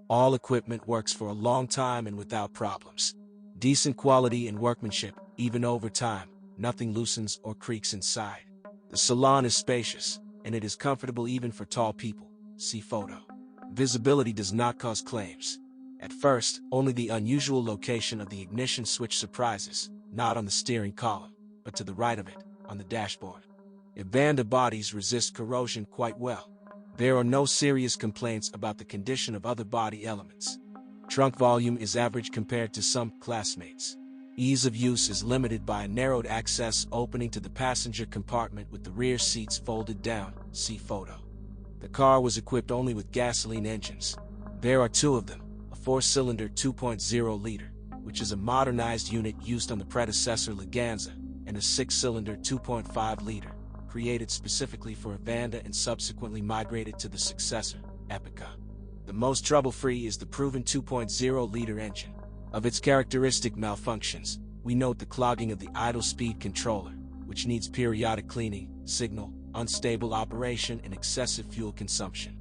All equipment works for a long time and without problems. Decent quality and workmanship, even over time. Nothing loosens or creaks inside. The salon is spacious, and it is comfortable even for tall people. See photo. Visibility does not cause claims. At first, only the unusual location of the ignition switch surprises, not on the steering column, but to the right of it, on the dashboard. Evanda bodies resist corrosion quite well. There are no serious complaints about the condition of other body elements. Trunk volume is average compared to some classmates. Ease of use is limited by a narrowed access opening to the passenger compartment with the rear seats folded down. See photo. The car was equipped only with gasoline engines. There are two of them, a 4-cylinder 2.0-liter, which is a modernized unit used on the predecessor Leganza, and a 6-cylinder 2.5-liter, created specifically for Evanda and subsequently migrated to the successor, Epica. The most trouble-free is the proven 2.0-liter engine. Of its characteristic malfunctions, we note the clogging of the idle speed controller, which needs periodic cleaning, signal, unstable operation, and excessive fuel consumption.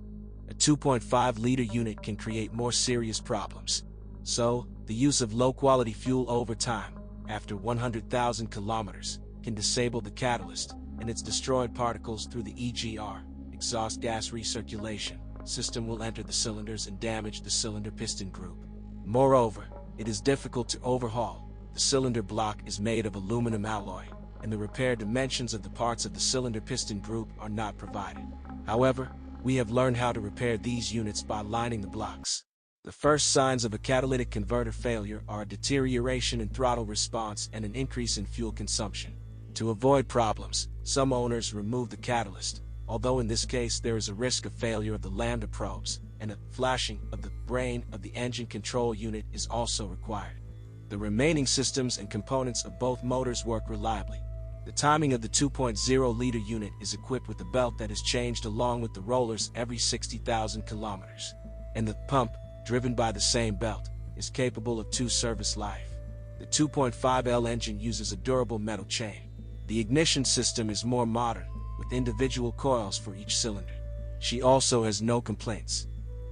A 2.5-liter unit can create more serious problems. So, the use of low-quality fuel over time, after 100,000 kilometers, can disable the catalyst and its destroyed particles through the EGR, exhaust gas recirculation, system will enter the cylinders and damage the cylinder piston group. Moreover, it is difficult to overhaul. The cylinder block is made of aluminum alloy, and the repair dimensions of the parts of the cylinder piston group are not provided. However, we have learned how to repair these units by lining the blocks. The first signs of a catalytic converter failure are a deterioration in throttle response and an increase in fuel consumption. To avoid problems, some owners remove the catalyst, although in this case there is a risk of failure of the lambda probes, and a flashing of the brain of the engine control unit is also required. The remaining systems and components of both motors work reliably. The timing of the 2.0-liter unit is equipped with a belt that is changed along with the rollers every 60,000 kilometers, and the pump, driven by the same belt, is capable of 2 service life. The 2.5L engine uses a durable metal chain. The ignition system is more modern, with individual coils for each cylinder. She also has no complaints.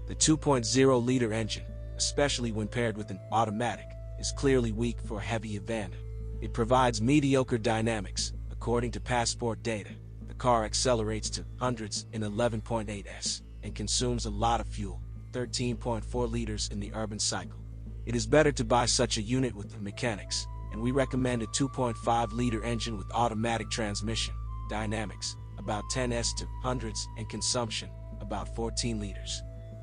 The 2.0-liter engine, especially when paired with an automatic, is clearly weak for a heavy Evanda. It provides mediocre dynamics. According to passport data, the car accelerates to hundreds in 11.8 s and consumes a lot of fuel, 13.4 liters in the urban cycle. It is better to buy such a unit with the mechanics, and we recommend a 2.5-liter engine with automatic transmission, dynamics, about 10 s to hundreds, and consumption, about 14 liters.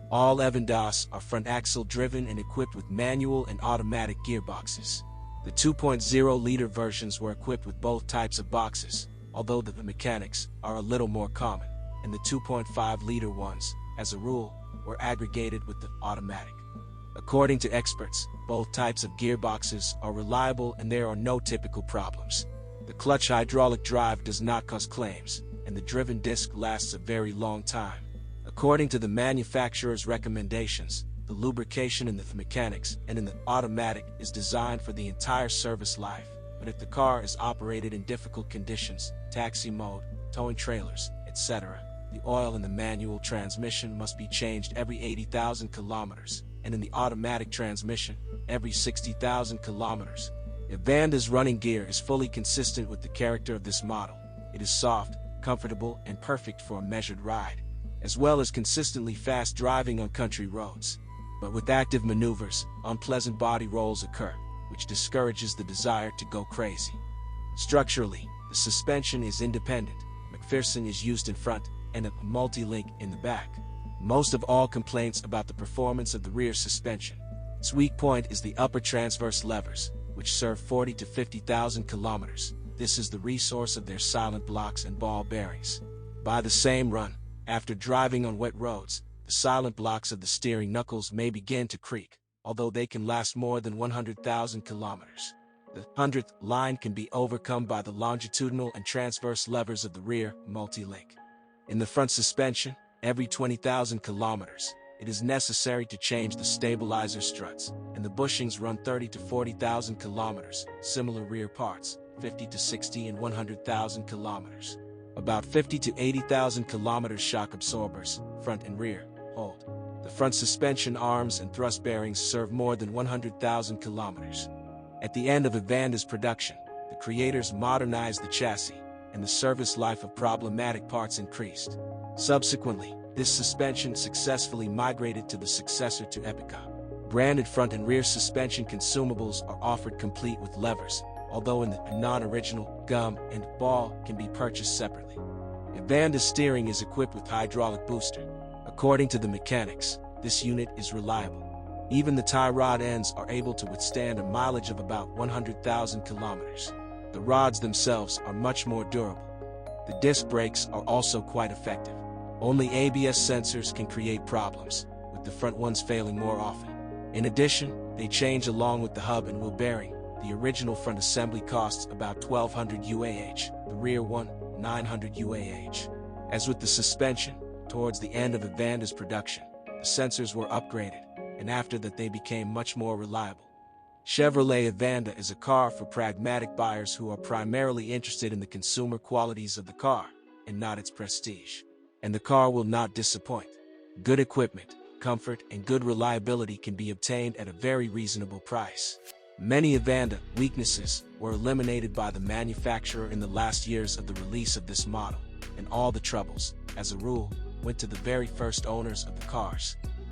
All Evandas are front-axle driven and equipped with manual and automatic gearboxes. The 2.0-liter versions were equipped with both types of boxes, although the mechanics are a little more common, and the 2.5-liter ones, as a rule, were aggregated with the automatic. According to experts, both types of gearboxes are reliable and there are no typical problems. The clutch hydraulic drive does not cause claims, and the driven disc lasts a very long time. According to the manufacturer's recommendations, the lubrication in the mechanics and in the automatic is designed for the entire service life, but if the car is operated in difficult conditions, taxi mode, towing trailers, etc., the oil in the manual transmission must be changed every 80,000 kilometers, and in the automatic transmission, every 60,000 kilometers. Evanda's running gear is fully consistent with the character of this model. It is soft, comfortable, and perfect for a measured ride, as well as consistently fast driving on country roads. But with active maneuvers, unpleasant body rolls occur, which discourages the desire to go crazy. Structurally, the suspension is independent. McPherson is used in front, and a multi-link in the back. Most of all complaints about the performance of the rear suspension. Its weak point is the upper transverse levers, which serve 40 to 50,000 kilometers. This is the resource of their silent blocks and ball bearings. By the same run, after driving on wet roads, the silent blocks of the steering knuckles may begin to creak, although they can last more than 100,000 kilometers. The 100th line can be overcome by the longitudinal and transverse levers of the rear multi-link. In the front suspension, every 20,000 kilometers, it is necessary to change the stabilizer struts, and the bushings run 30 to 40,000 kilometers, similar rear parts, 50 to 60 and 100,000 kilometers. About 50 to 80,000 kilometers shock absorbers, front and rear, hold. The front suspension arms and thrust bearings serve more than 100,000 kilometers. At the end of Evanda's production, the creators modernized the chassis, and the service life of problematic parts increased. Subsequently, this suspension successfully migrated to the successor to Epica. Branded front and rear suspension consumables are offered complete with levers, although in the non-original, gum and ball can be purchased separately. Evanda's steering is equipped with hydraulic booster. According to the mechanics, this unit is reliable. Even the tie rod ends are able to withstand a mileage of about 100,000 kilometers. The rods themselves are much more durable. The disc brakes are also quite effective. Only ABS sensors can create problems, with the front ones failing more often. In addition, they change along with the hub and wheel bearing. The original front assembly costs about 1,200 UAH, the rear one, 900 UAH. As with the suspension, towards the end of Evanda's production, the sensors were upgraded, and after that they became much more reliable. Chevrolet Evanda is a car for pragmatic buyers who are primarily interested in the consumer qualities of the car, and not its prestige. And the car will not disappoint. Good equipment, comfort, and good reliability can be obtained at a very reasonable price. Many Evanda weaknesses were eliminated by the manufacturer in the last years of the release of this model, and all the troubles, as a rule, went to the very first owners of the cars.